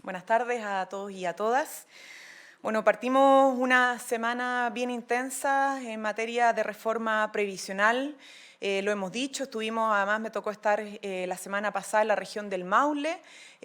Buenas tardes a todos y a todas. Bueno, partimos una semana bien intensa en materia de reforma previsional. Lo hemos dicho, además me tocó estar la semana pasada en la región del Maule,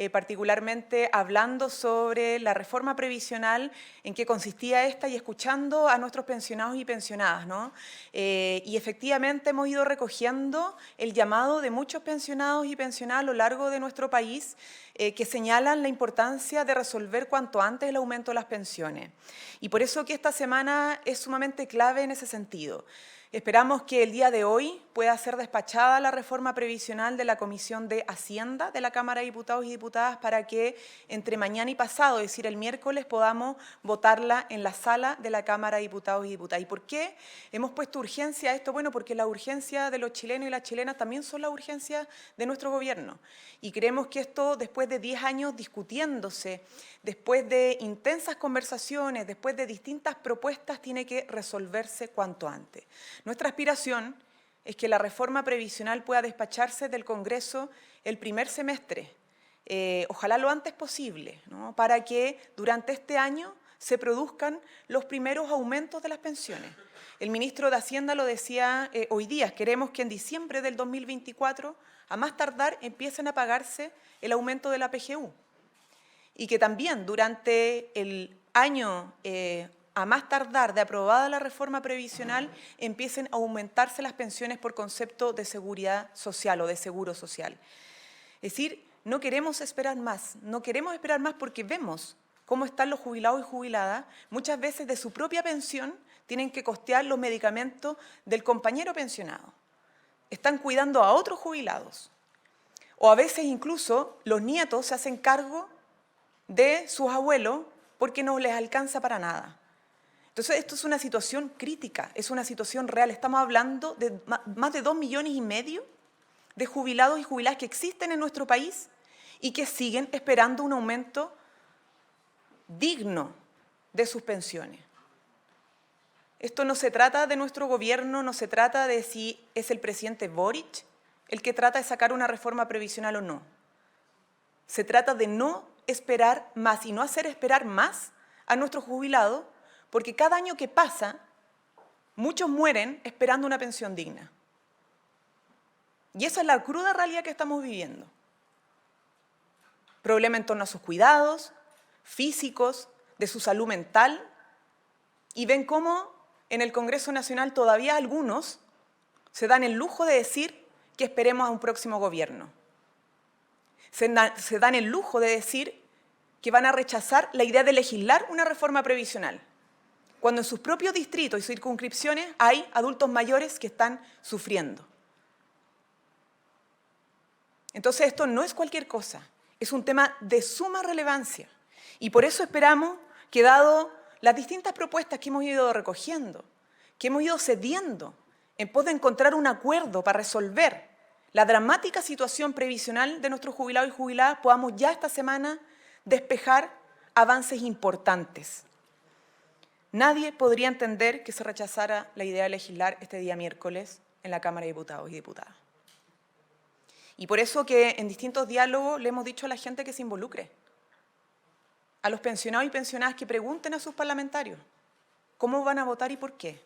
particularmente hablando sobre la reforma previsional, en qué consistía esta y escuchando a nuestros pensionados y pensionadas, ¿no? Y efectivamente hemos ido recogiendo el llamado de muchos pensionados y pensionadas a lo largo de nuestro país que señalan la importancia de resolver cuanto antes el aumento de las pensiones. Y por eso que esta semana es sumamente clave en ese sentido. Esperamos que el día de hoy pueda ser despachada la reforma previsional de la Comisión de Hacienda de la Cámara de Diputados y Diputadas para que entre mañana y pasado, es decir, el miércoles, podamos votarla en la sala de la Cámara de Diputados y Diputadas. ¿Y por qué hemos puesto urgencia a esto? Bueno, porque la urgencia de los chilenos y las chilenas también son la urgencia de nuestro gobierno. Y creemos que esto, después de 10 años discutiéndose, después de intensas conversaciones, después de distintas propuestas, tiene que resolverse cuanto antes. Nuestra aspiración es que la reforma previsional pueda despacharse del Congreso el primer semestre, ojalá lo antes posible, ¿no? Para que durante este año se produzcan los primeros aumentos de las pensiones. El ministro de Hacienda lo decía hoy día, queremos que en diciembre del 2024, a más tardar, empiecen a pagarse el aumento de la PGU. Y que también durante el año a más tardar de aprobada la reforma previsional, empiecen a aumentarse las pensiones por concepto de seguridad social o de seguro social. Es decir, no queremos esperar más porque vemos cómo están los jubilados y jubiladas, muchas veces de su propia pensión tienen que costear los medicamentos del compañero pensionado. Están cuidando a otros jubilados. O a veces incluso los nietos se hacen cargo de sus abuelos porque no les alcanza para nada. Entonces, esto es una situación crítica, es una situación real. Estamos hablando de más de 2,5 millones de jubilados y jubiladas que existen en nuestro país y que siguen esperando un aumento digno de sus pensiones. Esto no se trata de nuestro gobierno, no se trata de si es el presidente Boric el que trata de sacar una reforma previsional o no. Se trata de no esperar más y no hacer esperar más a nuestros jubilados, porque cada año que pasa, muchos mueren esperando una pensión digna. Y esa es la cruda realidad que estamos viviendo. Problema en torno a sus cuidados físicos, de su salud mental, y ven cómo en el Congreso Nacional todavía algunos se dan el lujo de decir que esperemos a un próximo gobierno. Se dan el lujo de decir que van a rechazar la idea de legislar una reforma previsional, cuando en sus propios distritos y circunscripciones hay adultos mayores que están sufriendo. Entonces esto no es cualquier cosa, es un tema de suma relevancia. Y por eso esperamos que, dado las distintas propuestas que hemos ido recogiendo, que hemos ido cediendo, en pos de encontrar un acuerdo para resolver la dramática situación previsional de nuestros jubilados y jubiladas, podamos ya esta semana despejar avances importantes. Nadie podría entender que se rechazara la idea de legislar este día miércoles en la Cámara de Diputados y Diputadas. Y por eso que en distintos diálogos le hemos dicho a la gente que se involucre, a los pensionados y pensionadas que pregunten a sus parlamentarios cómo van a votar y por qué.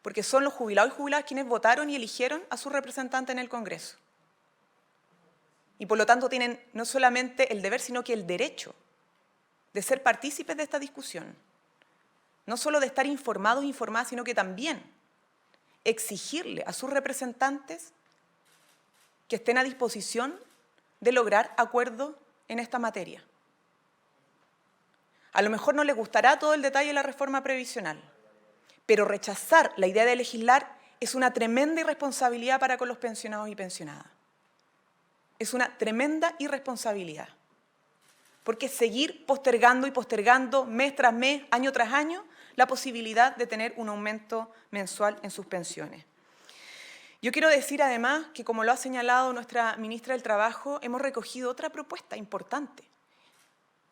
Porque son los jubilados y jubiladas quienes votaron y eligieron a su representante en el Congreso. Y por lo tanto tienen no solamente el deber, sino que el derecho de ser partícipes de esta discusión. No solo de estar informados e informadas, sino que también exigirle a sus representantes que estén a disposición de lograr acuerdos en esta materia. A lo mejor no les gustará todo el detalle de la reforma previsional, pero rechazar la idea de legislar es una tremenda irresponsabilidad para con los pensionados y pensionadas. Es una tremenda irresponsabilidad. Porque seguir postergando y postergando mes tras mes, año tras año, la posibilidad de tener un aumento mensual en sus pensiones. Yo quiero decir además que, como lo ha señalado nuestra ministra del Trabajo, hemos recogido otra propuesta importante.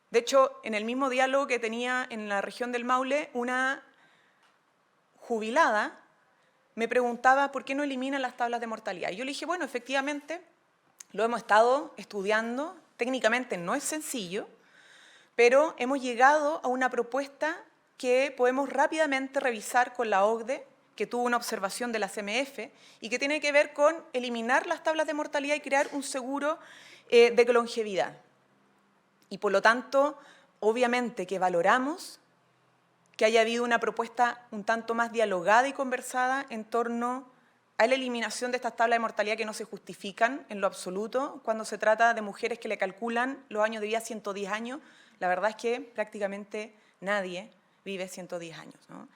De hecho, en el mismo diálogo que tenía en la región del Maule, una jubilada me preguntaba por qué no eliminan las tablas de mortalidad. Y yo le dije, bueno, efectivamente, lo hemos estado estudiando Técnicamente no es sencillo, pero hemos llegado a una propuesta que podemos rápidamente revisar con la OCDE, que tuvo una observación de la CMF y que tiene que ver con eliminar las tablas de mortalidad y crear un seguro de longevidad. Y por lo tanto, obviamente que valoramos que haya habido una propuesta un tanto más dialogada y conversada en torno a la eliminación de estas tablas de mortalidad que no se justifican en lo absoluto cuando se trata de mujeres que le calculan los años de vida a 110 años. La verdad es que prácticamente nadie vive 110 años, ¿no?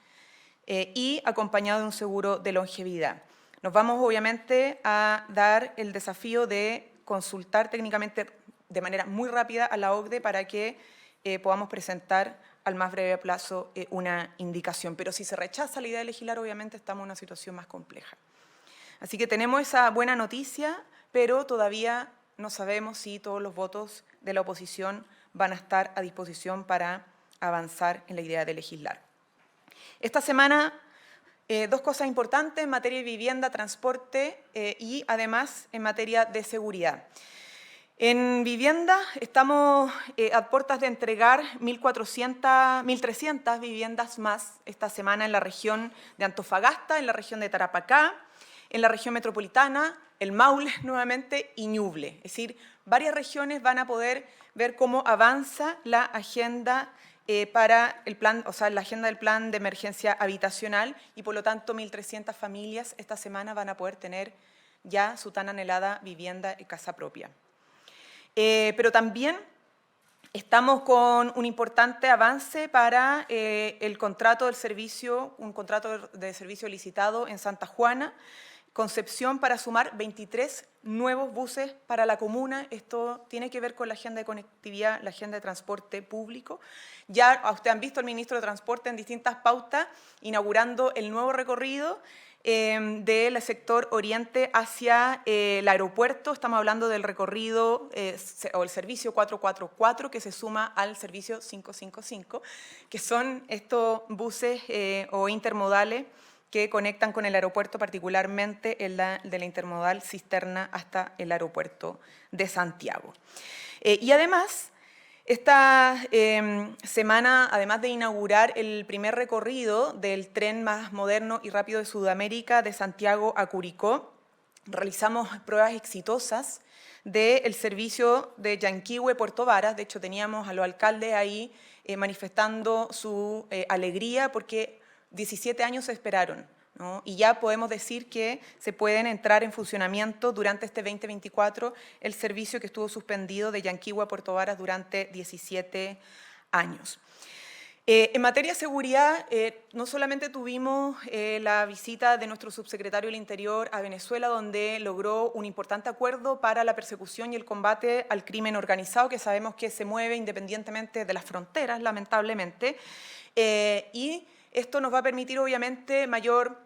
Y acompañado de un seguro de longevidad. Nos vamos obviamente a dar el desafío de consultar técnicamente de manera muy rápida a la OCDE para que podamos presentar al más breve plazo una indicación. Pero si se rechaza la idea de legislar, obviamente estamos en una situación más compleja. Así que tenemos esa buena noticia, pero todavía no sabemos si todos los votos de la oposición van a estar a disposición para avanzar en la idea de legislar. Esta semana, dos cosas importantes en materia de vivienda, transporte y además en materia de seguridad. En vivienda estamos a puertas de entregar 1.300 viviendas más esta semana en la región de Antofagasta, en la región de Tarapacá, en la región metropolitana, el Maule nuevamente y Ñuble. Es decir, varias regiones van a poder ver cómo avanza la agenda para el plan, o sea, la agenda del plan de emergencia habitacional y por lo tanto 1.300 familias esta semana van a poder tener ya su tan anhelada vivienda en casa propia. Pero también estamos con un importante avance para el contrato del servicio, un contrato de servicio licitado en Santa Juana, Concepción, para sumar 23 nuevos buses para la comuna. Esto tiene que ver con la agenda de conectividad, la agenda de transporte público. Ya ustedes han visto al ministro de Transporte en distintas pautas inaugurando el nuevo recorrido del sector oriente hacia el aeropuerto. Estamos hablando del recorrido o el servicio 444 que se suma al servicio 555, que son estos buses o intermodales que conectan con el aeropuerto, particularmente el de la intermodal Cisterna hasta el aeropuerto de Santiago. Y además, esta semana, además de inaugurar el primer recorrido del tren más moderno y rápido de Sudamérica, de Santiago a Curicó, realizamos pruebas exitosas del servicio de Yanquihue, Puerto Varas. De hecho, teníamos a los alcaldes ahí manifestando su alegría porque 17 años se esperaron, ¿no? Y ya podemos decir que se pueden entrar en funcionamiento durante este 2024 el servicio que estuvo suspendido de Yanquihue a Puerto Varas durante 17 años. En materia de seguridad, no solamente tuvimos la visita de nuestro subsecretario del Interior a Venezuela, donde logró un importante acuerdo para la persecución y el combate al crimen organizado, que sabemos que se mueve independientemente de las fronteras, lamentablemente, y esto nos va a permitir, obviamente, mayor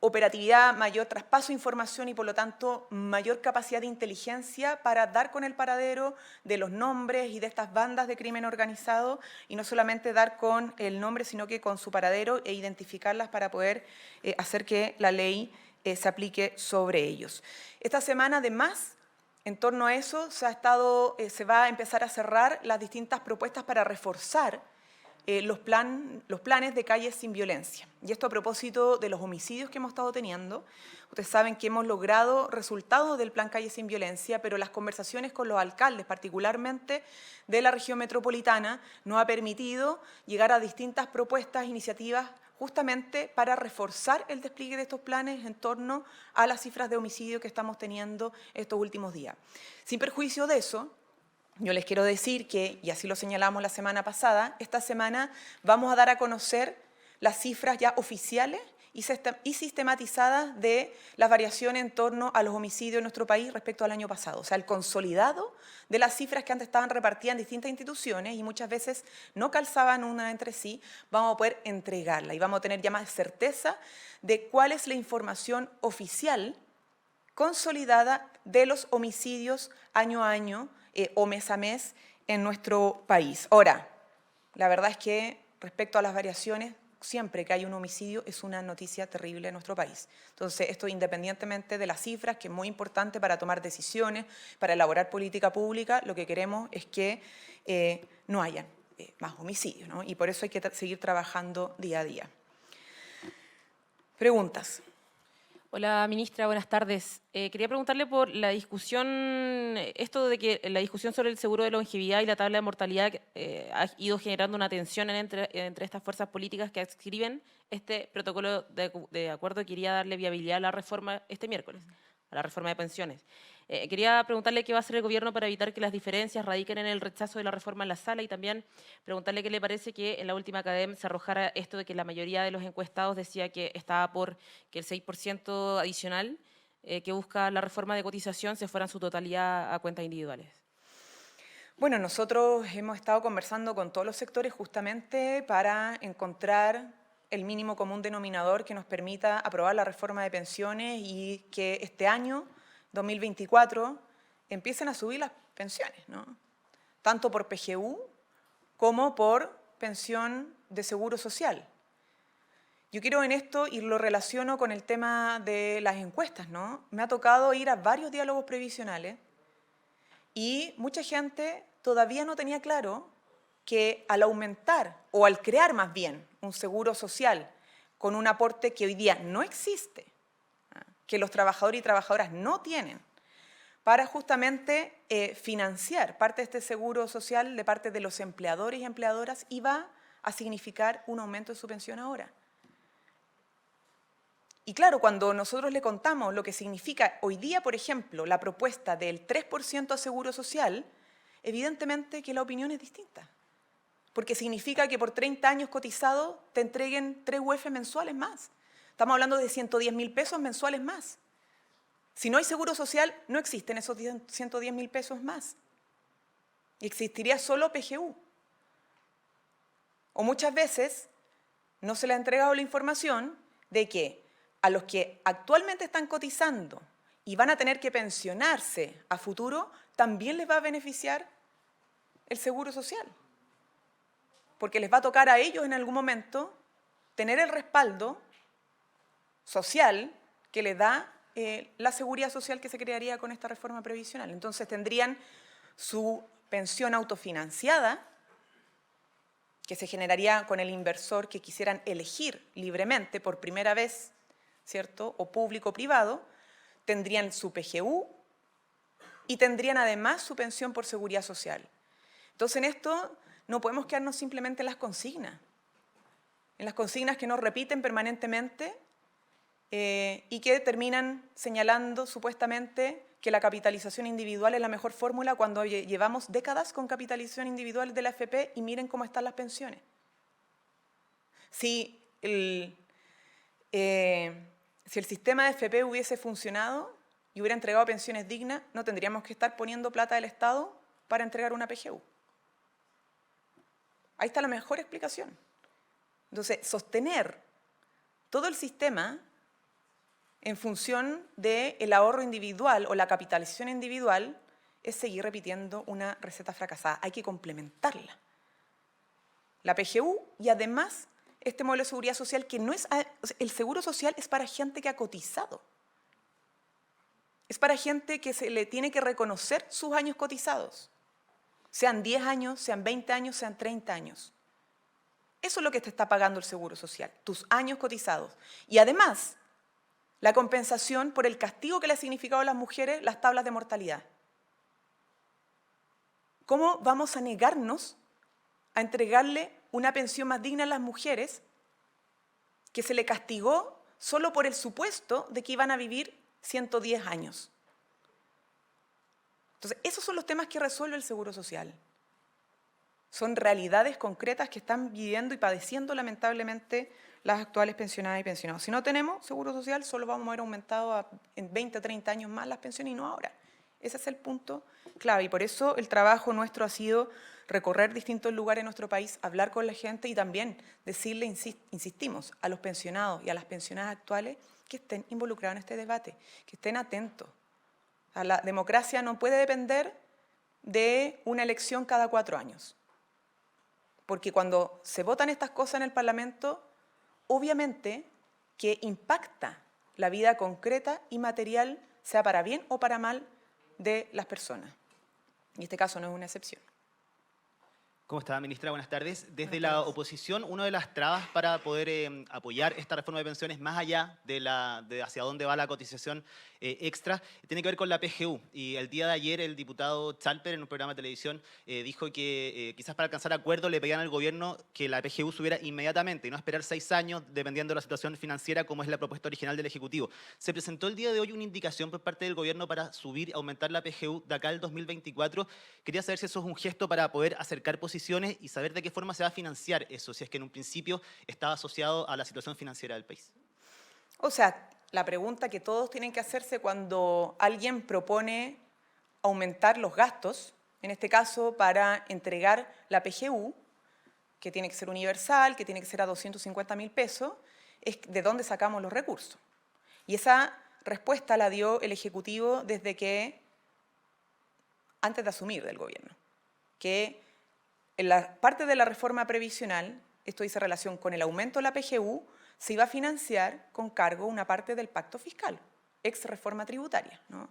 operatividad, mayor traspaso de información y, por lo tanto, mayor capacidad de inteligencia para dar con el paradero de los nombres y de estas bandas de crimen organizado, y no solamente dar con el nombre, sino que con su paradero e identificarlas para poder hacer que la ley se aplique sobre ellos. Esta semana, además, en torno a eso, se va a empezar a cerrar las distintas propuestas para reforzar los planes de calles sin violencia. Y esto a propósito de los homicidios que hemos estado teniendo. Ustedes saben que hemos logrado resultados del plan Calles sin Violencia, pero las conversaciones con los alcaldes, particularmente de la región metropolitana, nos ha permitido llegar a distintas propuestas, iniciativas, justamente para reforzar el despliegue de estos planes en torno a las cifras de homicidio que estamos teniendo estos últimos días. Sin perjuicio de eso, yo les quiero decir que, y así lo señalamos la semana pasada, esta semana vamos a dar a conocer las cifras ya oficiales y sistematizadas de las variaciones en torno a los homicidios en nuestro país respecto al año pasado. O sea, el consolidado de las cifras que antes estaban repartidas en distintas instituciones y muchas veces no calzaban una entre sí, vamos a poder entregarla y vamos a tener ya más certeza de cuál es la información oficial consolidada de los homicidios año a año o mes a mes en nuestro país. Ahora, la verdad es que respecto a las variaciones, siempre que hay un homicidio es una noticia terrible en nuestro país. Entonces, esto independientemente de las cifras, que es muy importante para tomar decisiones, para elaborar política pública, lo que queremos es que no haya más homicidios, ¿no? Y por eso hay que seguir trabajando día a día. Preguntas. Hola, ministra, buenas tardes. Quería preguntarle por la discusión, esto de que la discusión sobre el seguro de longevidad y la tabla de mortalidad ha ido generando una tensión entre estas fuerzas políticas que adscriben este protocolo de acuerdo que quería darle viabilidad a la reforma este miércoles, a la reforma de pensiones. Quería preguntarle qué va a hacer el gobierno para evitar que las diferencias radiquen en el rechazo de la reforma en la sala y también preguntarle qué le parece que en la última CADEM se arrojara esto de que la mayoría de los encuestados decía que estaba por que el 6% adicional que busca la reforma de cotización se fuera en su totalidad a cuentas individuales. Bueno, nosotros hemos estado conversando con todos los sectores justamente para encontrar el mínimo común denominador que nos permita aprobar la reforma de pensiones y que este año, 2024, empiecen a subir las pensiones, ¿no? Tanto por PGU como por pensión de seguro social. Yo quiero en esto y lo relaciono con el tema de las encuestas, ¿no? Me ha tocado ir a varios diálogos previsionales y mucha gente todavía no tenía claro que al aumentar o al crear más bien un seguro social con un aporte que hoy día no existe, que los trabajadores y trabajadoras no tienen, para justamente financiar parte de este seguro social de parte de los empleadores y empleadoras, iba a significar un aumento de su pensión ahora. Y claro, cuando nosotros le contamos lo que significa hoy día, por ejemplo, la propuesta del 3% a seguro social, evidentemente que la opinión es distinta. Porque significa que por 30 años cotizados te entreguen 3 UF mensuales más. Estamos hablando de 110.000 pesos mensuales más. Si no hay seguro social, no existen esos 110.000 pesos más. Existiría solo PGU. O muchas veces no se le ha entregado la información de que a los que actualmente están cotizando y van a tener que pensionarse a futuro, también les va a beneficiar el seguro social. Porque les va a tocar a ellos en algún momento tener el respaldo social que les da la seguridad social que se crearía con esta reforma previsional. Entonces tendrían su pensión autofinanciada, que se generaría con el inversor que quisieran elegir libremente por primera vez, ¿cierto?, o público o privado, tendrían su PGU y tendrían además su pensión por seguridad social. Entonces en esto no podemos quedarnos simplemente en las consignas que nos repiten permanentemente y que terminan señalando supuestamente que la capitalización individual es la mejor fórmula cuando llevamos décadas con capitalización individual de la AFP y miren cómo están las pensiones. Si el sistema de AFP hubiese funcionado y hubiera entregado pensiones dignas, no tendríamos que estar poniendo plata del Estado para entregar una PGU. Ahí está la mejor explicación. Entonces, sostener todo el sistema en función del ahorro individual o la capitalización individual es seguir repitiendo una receta fracasada. Hay que complementarla. La PGU y además este modelo de seguridad social que no es... El seguro social es para gente que ha cotizado. Es para gente que se le tiene que reconocer sus años cotizados. Sean 10 años, sean 20 años, sean 30 años. Eso es lo que te está pagando el seguro social, tus años cotizados. Y además, la compensación por el castigo que le ha significado a las mujeres las tablas de mortalidad. ¿Cómo vamos a negarnos a entregarle una pensión más digna a las mujeres que se le castigó solo por el supuesto de que iban a vivir 110 años? Entonces, esos son los temas que resuelve el seguro social. Son realidades concretas que están viviendo y padeciendo lamentablemente las actuales pensionadas y pensionados. Si no tenemos seguro social, solo vamos a ver aumentado en 20 o 30 años más las pensiones y no ahora. Ese es el punto clave y por eso el trabajo nuestro ha sido recorrer distintos lugares en nuestro país, hablar con la gente y también decirle, insistimos, a los pensionados y a las pensionadas actuales que estén involucrados en este debate, que estén atentos. La democracia no puede depender de una elección cada 4 años. Porque cuando se votan estas cosas en el Parlamento, obviamente que impacta la vida concreta y material, sea para bien o para mal, de las personas. Y este caso no es una excepción. ¿Cómo está, ministra? Buenas tardes. Desde Buenas la tardes. oposición, una de las trabas para poder apoyar esta reforma de pensiones, más allá de hacia dónde va la cotización extra, tiene que ver con la PGU. Y el día de ayer el diputado Chalper, en un programa de televisión, dijo que quizás para alcanzar acuerdo le pedían al gobierno que la PGU subiera inmediatamente y no esperar 6 años dependiendo de la situación financiera, como es la propuesta original del Ejecutivo. Se presentó el día de hoy una indicación por parte del gobierno para subir, aumentar la PGU de acá al 2024. Quería saber si eso es un gesto para poder acercar posiciones y saber de qué forma se va a financiar eso, si es que en un principio estaba asociado a la situación financiera del país. O sea, la pregunta que todos tienen que hacerse cuando alguien propone aumentar los gastos, en este caso para entregar la PGU, que tiene que ser universal, que tiene que ser a 250.000 pesos, es de dónde sacamos los recursos. Y esa respuesta la dio el Ejecutivo antes de asumir del gobierno, que en la parte de la reforma previsional, esto dice relación con el aumento de la PGU, se iba a financiar con cargo una parte del pacto fiscal, ex reforma tributaria, ¿no?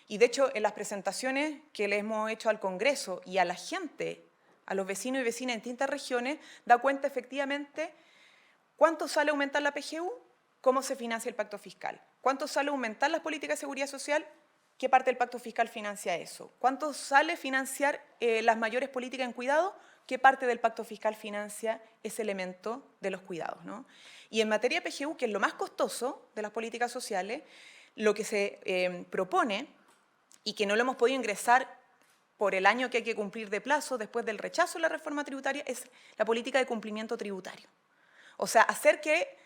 Y de hecho, en las presentaciones que le hemos hecho al Congreso y a la gente, a los vecinos y vecinas en distintas regiones, da cuenta efectivamente cuánto sale aumentar la PGU, cómo se financia el pacto fiscal, cuánto sale aumentar las políticas de seguridad social, qué parte del pacto fiscal financia eso, cuánto sale financiar las mayores políticas en cuidado, qué parte del pacto fiscal financia ese elemento de los cuidados, ¿no? Y en materia de PGU, que es lo más costoso de las políticas sociales, lo que se propone, y que no lo hemos podido ingresar por el año que hay que cumplir de plazo después del rechazo de la reforma tributaria, es la política de cumplimiento tributario. O sea, hacer que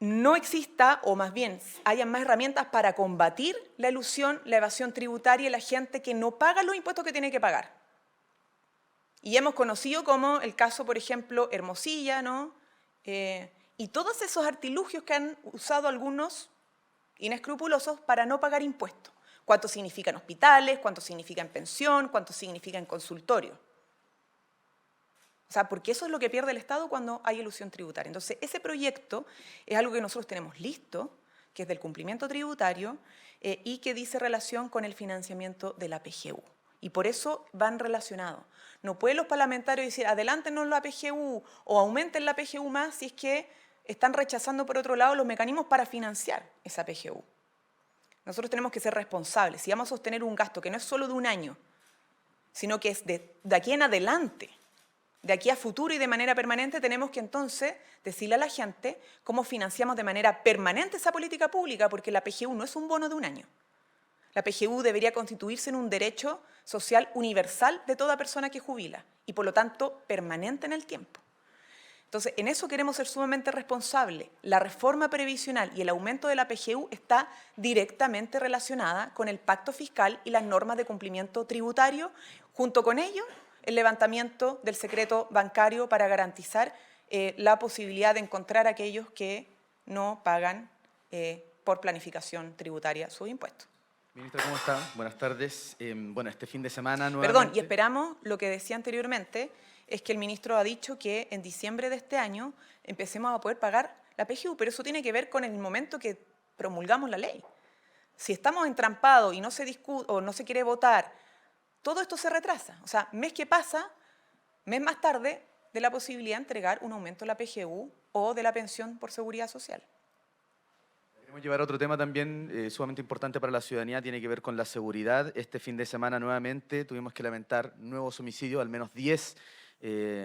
no exista, o más bien haya más herramientas para combatir la elusión, la evasión tributaria y la gente que no paga los impuestos que tiene que pagar. Y hemos conocido como el caso, por ejemplo, Hermosilla, ¿no? Y todos esos artilugios que han usado algunos inescrupulosos para no pagar impuestos. Cuánto significa en hospitales, cuánto significa en pensión, cuánto significa en consultorio. O sea, porque eso es lo que pierde el Estado cuando hay elusión tributaria. Entonces, ese proyecto es algo que nosotros tenemos listo, que es del cumplimiento tributario y que dice relación con el financiamiento de la PGU. Y por eso van relacionados. No pueden los parlamentarios decir, adelántenos la PGU o aumenten la PGU más si es que están rechazando por otro lado los mecanismos para financiar esa PGU. Nosotros tenemos que ser responsables. Si vamos a sostener un gasto que no es solo de un año, sino que es de aquí en adelante, de aquí a futuro y de manera permanente, tenemos que entonces decirle a la gente cómo financiamos de manera permanente esa política pública, porque la PGU no es un bono de un año. La PGU debería constituirse en un derecho social universal de toda persona que jubila y, por lo tanto, permanente en el tiempo. Entonces, en eso queremos ser sumamente responsables. La reforma previsional y el aumento de la PGU está directamente relacionada con el pacto fiscal y las normas de cumplimiento tributario, junto con ello, el levantamiento del secreto bancario para garantizar la posibilidad de encontrar a aquellos que no pagan por planificación tributaria sus impuestos. Ministra, ¿cómo está? Buenas tardes. Bueno, este fin de semana nuevamente... Perdón, y esperamos, lo que decía anteriormente, es que el ministro ha dicho que en diciembre de este año empecemos a poder pagar la PGU, pero eso tiene que ver con el momento que promulgamos la ley. Si estamos entrampados y no se discute o no se quiere votar, todo esto se retrasa. O sea, mes que pasa, mes más tarde, de la posibilidad de entregar un aumento de la PGU o de la pensión por seguridad social. Queremos llevar otro tema también sumamente importante para la ciudadanía, tiene que ver con la seguridad. Este fin de semana nuevamente tuvimos que lamentar nuevos homicidios, al menos 10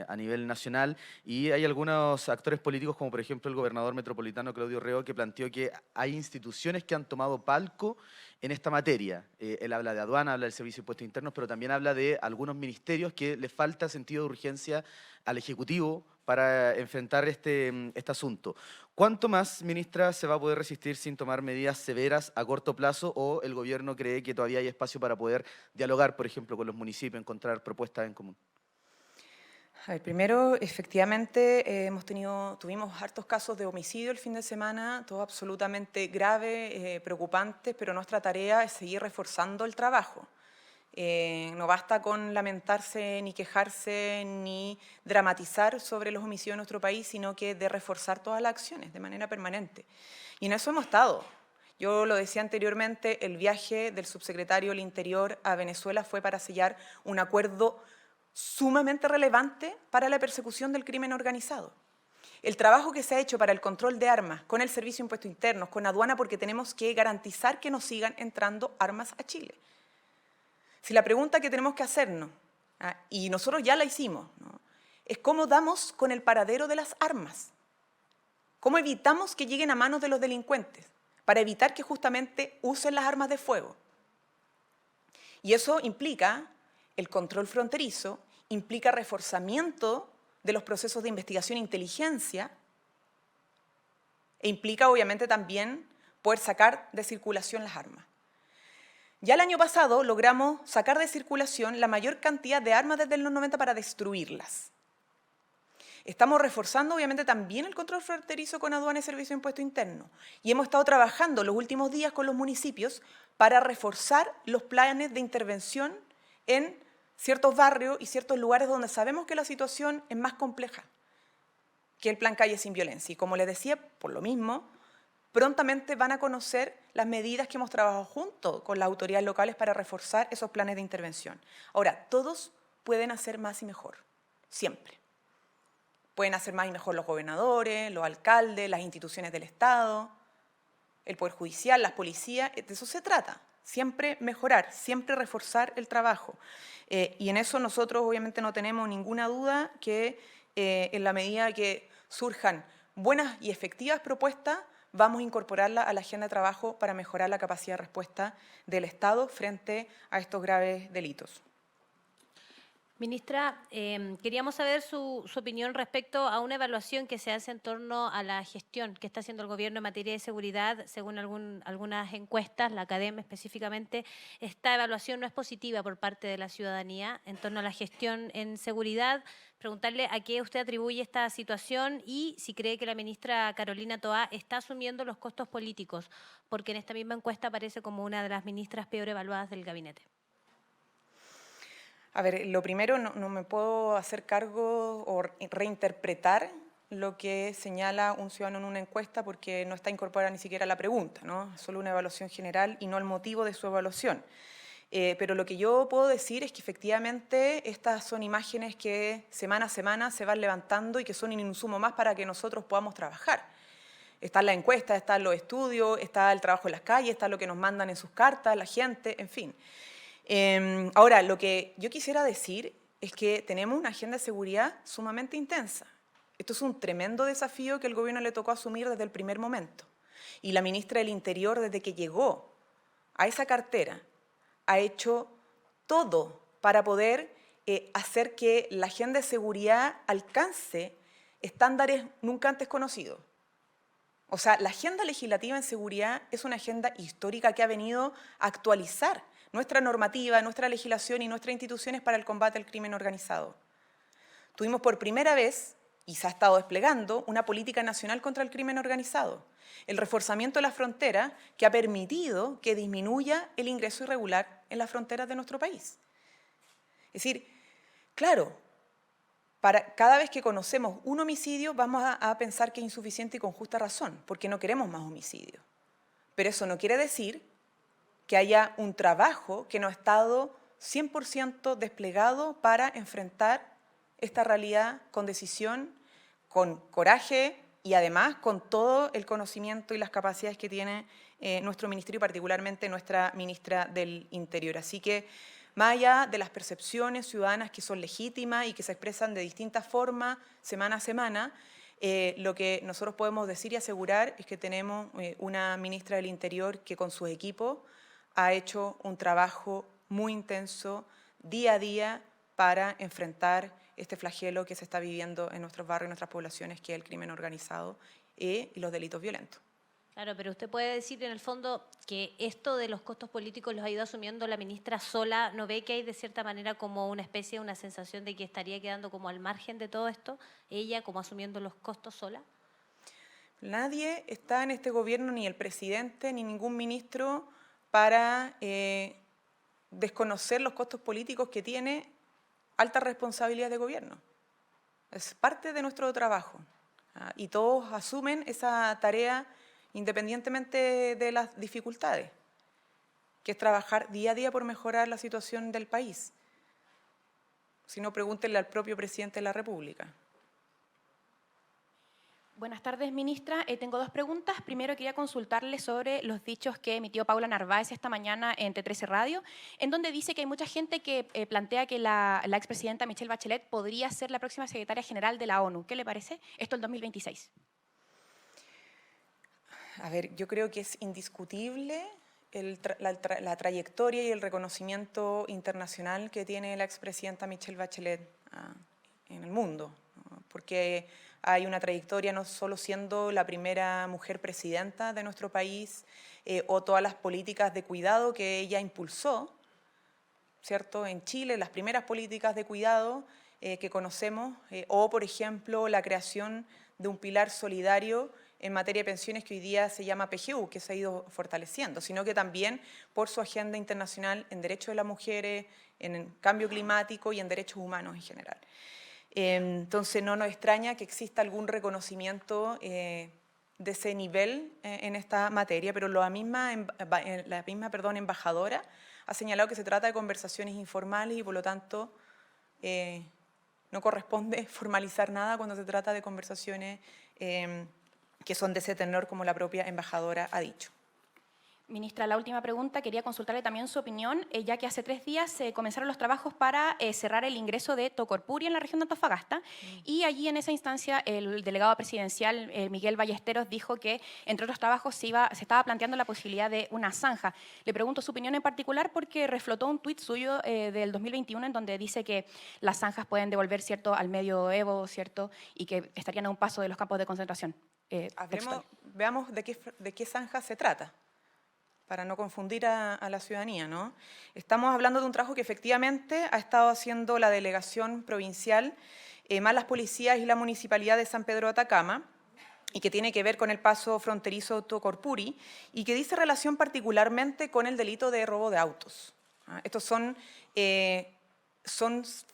a nivel nacional, y hay algunos actores políticos, como por ejemplo el gobernador metropolitano Claudio Reo, que planteó que hay instituciones que han tomado palco en esta materia. Él habla de aduana, habla del Servicio de Impuestos Internos, pero también habla de algunos ministerios que le falta sentido de urgencia al Ejecutivo para enfrentar este asunto. ¿Cuánto más, ministra, se va a poder resistir sin tomar medidas severas a corto plazo, o el gobierno cree que todavía hay espacio para poder dialogar, por ejemplo, con los municipios, encontrar propuestas en común? A ver, primero, efectivamente, tuvimos hartos casos de homicidio el fin de semana, todos absolutamente graves, preocupantes, pero nuestra tarea es seguir reforzando el trabajo. No basta con lamentarse, ni quejarse, ni dramatizar sobre los homicidios en nuestro país, sino que de reforzar todas las acciones de manera permanente. Y en eso hemos estado. Yo lo decía anteriormente, el viaje del subsecretario del Interior a Venezuela fue para sellar un acuerdo sumamente relevante para la persecución del crimen organizado. El trabajo que se ha hecho para el control de armas con el Servicio de Impuestos Internos, con aduana, porque tenemos que garantizar que nos sigan entrando armas a Chile. Si la pregunta que tenemos que hacernos, y nosotros ya la hicimos, ¿no?, es cómo damos con el paradero de las armas, cómo evitamos que lleguen a manos de los delincuentes, para evitar que justamente usen las armas de fuego. Y eso implica el control fronterizo, implica reforzamiento de los procesos de investigación e inteligencia, e implica obviamente también poder sacar de circulación las armas. Ya el año pasado logramos sacar de circulación la mayor cantidad de armas desde los 90 para destruirlas. Estamos reforzando obviamente también el control fronterizo con aduana y Servicio de Impuesto Interno. Y hemos estado trabajando los últimos días con los municipios para reforzar los planes de intervención en ciertos barrios y ciertos lugares donde sabemos que la situación es más compleja que el Plan Calle Sin Violencia. Y como les decía, por lo mismo, prontamente van a conocer las medidas que hemos trabajado junto con las autoridades locales para reforzar esos planes de intervención. Ahora, todos pueden hacer más y mejor, siempre. Pueden hacer más y mejor los gobernadores, los alcaldes, las instituciones del Estado, el Poder Judicial, las policías, de eso se trata. Siempre mejorar, siempre reforzar el trabajo. Y en eso nosotros obviamente no tenemos ninguna duda que en la medida que surjan buenas y efectivas propuestas, vamos a incorporarlas a la agenda de trabajo para mejorar la capacidad de respuesta del Estado frente a estos graves delitos. Ministra, queríamos saber su opinión respecto a una evaluación que se hace en torno a la gestión que está haciendo el Gobierno en materia de seguridad. Según algunas encuestas, la Academia específicamente, esta evaluación no es positiva por parte de la ciudadanía en torno a la gestión en seguridad. Preguntarle a qué usted atribuye esta situación y si cree que la ministra Carolina Toá está asumiendo los costos políticos, porque en esta misma encuesta aparece como una de las ministras peor evaluadas del gabinete. A ver, lo primero, no me puedo hacer cargo o reinterpretar lo que señala un ciudadano en una encuesta porque no está incorporada ni siquiera la pregunta, ¿no? Es solo una evaluación general y no el motivo de su evaluación. Pero lo que yo puedo decir es que efectivamente estas son imágenes que semana a semana se van levantando y que son un insumo más para que nosotros podamos trabajar. Están las encuestas, están los estudios, está el trabajo en las calles, está lo que nos mandan en sus cartas, la gente, en fin. Ahora, lo que yo quisiera decir es que tenemos una agenda de seguridad sumamente intensa. Esto es un tremendo desafío que el gobierno le tocó asumir desde el primer momento. Y la ministra del Interior, desde que llegó a esa cartera, ha hecho todo para poder hacer que la agenda de seguridad alcance estándares nunca antes conocidos. O sea, la agenda legislativa en seguridad es una agenda histórica que ha venido a actualizar nuestra normativa, nuestra legislación y nuestras instituciones para el combate al crimen organizado. Tuvimos por primera vez, y se ha estado desplegando, una política nacional contra el crimen organizado. El reforzamiento de la frontera que ha permitido que disminuya el ingreso irregular en las fronteras de nuestro país. Es decir, claro, cada vez que conocemos un homicidio vamos a pensar que es insuficiente y con justa razón, porque no queremos más homicidios. Pero eso no quiere decir que haya un trabajo que no ha estado 100% desplegado para enfrentar esta realidad con decisión, con coraje y además con todo el conocimiento y las capacidades que tiene nuestro ministerio y particularmente nuestra ministra del Interior. Así que, más allá de las percepciones ciudadanas que son legítimas y que se expresan de distintas formas semana a semana, lo que nosotros podemos decir y asegurar es que tenemos una ministra del Interior que con sus equipos ha hecho un trabajo muy intenso día a día para enfrentar este flagelo que se está viviendo en nuestros barrios, en nuestras poblaciones, que es el crimen organizado y los delitos violentos. Claro, pero usted puede decir en el fondo que esto de los costos políticos los ha ido asumiendo la ministra sola. ¿No ve que hay de cierta manera como una especie, una sensación de que estaría quedando como al margen de todo esto, ella como asumiendo los costos sola? Nadie está en este gobierno, ni el presidente, ni ningún ministro, para desconocer los costos políticos que tiene alta responsabilidad de gobierno. Es parte de nuestro trabajo, y todos asumen esa tarea independientemente de las dificultades, que es trabajar día a día por mejorar la situación del país. Si no, pregúntenle al propio presidente de la República. Buenas tardes, ministra. Tengo dos preguntas. Primero, quería consultarle sobre los dichos que emitió Paula Narváez esta mañana en T13 Radio, en donde dice que hay mucha gente que plantea que la expresidenta Michelle Bachelet podría ser la próxima secretaria general de la ONU. ¿Qué le parece? Esto el 2026. A ver, yo creo que es indiscutible la trayectoria y el reconocimiento internacional que tiene la expresidenta Michelle Bachelet en el mundo, ¿no? Porque hay una trayectoria no solo siendo la primera mujer presidenta de nuestro país, o todas las políticas de cuidado que ella impulsó, ¿cierto? En Chile, las primeras políticas de cuidado que conocemos, o por ejemplo la creación de un pilar solidario en materia de pensiones que hoy día se llama PGU, que se ha ido fortaleciendo, sino que también por su agenda internacional en derechos de las mujeres, en cambio climático y en derechos humanos en general. Entonces no nos extraña que exista algún reconocimiento de ese nivel en esta materia, pero la misma embajadora ha señalado que se trata de conversaciones informales y por lo tanto no corresponde formalizar nada cuando se trata de conversaciones que son de ese tenor, como la propia embajadora ha dicho. Ministra, la última pregunta, quería consultarle también su opinión, ya que hace 3 días se comenzaron los trabajos para cerrar el ingreso de Tocorpuri en la región de Antofagasta, y allí en esa instancia el delegado presidencial Miguel Ballesteros dijo que, entre otros trabajos, se estaba planteando la posibilidad de una zanja. Le pregunto su opinión en particular porque reflotó un tuit suyo del 2021 en donde dice que las zanjas pueden devolver, ¿cierto?, al medioevo, ¿cierto?, y que estarían a un paso de los campos de concentración. Veamos de qué zanja se trata, para no confundir a la ciudadanía, ¿no? Estamos hablando de un trabajo que efectivamente ha estado haciendo la delegación provincial, más las policías y la municipalidad de San Pedro de Atacama, y que tiene que ver con el paso fronterizo Tocorpuri, y que dice relación particularmente con el delito de robo de autos. Estos son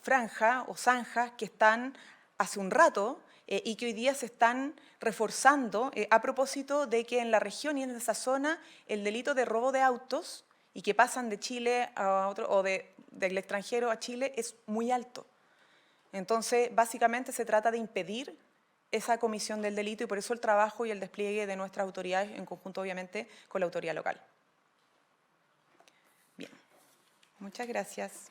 franjas o zanjas que están hace un rato y que hoy día se están reforzando a propósito de que en la región y en esa zona el delito de robo de autos y que pasan de Chile a otro, o del extranjero a Chile es muy alto. Entonces, básicamente se trata de impedir esa comisión del delito y por eso el trabajo y el despliegue de nuestras autoridades en conjunto, obviamente, con la autoridad local. Bien, muchas gracias.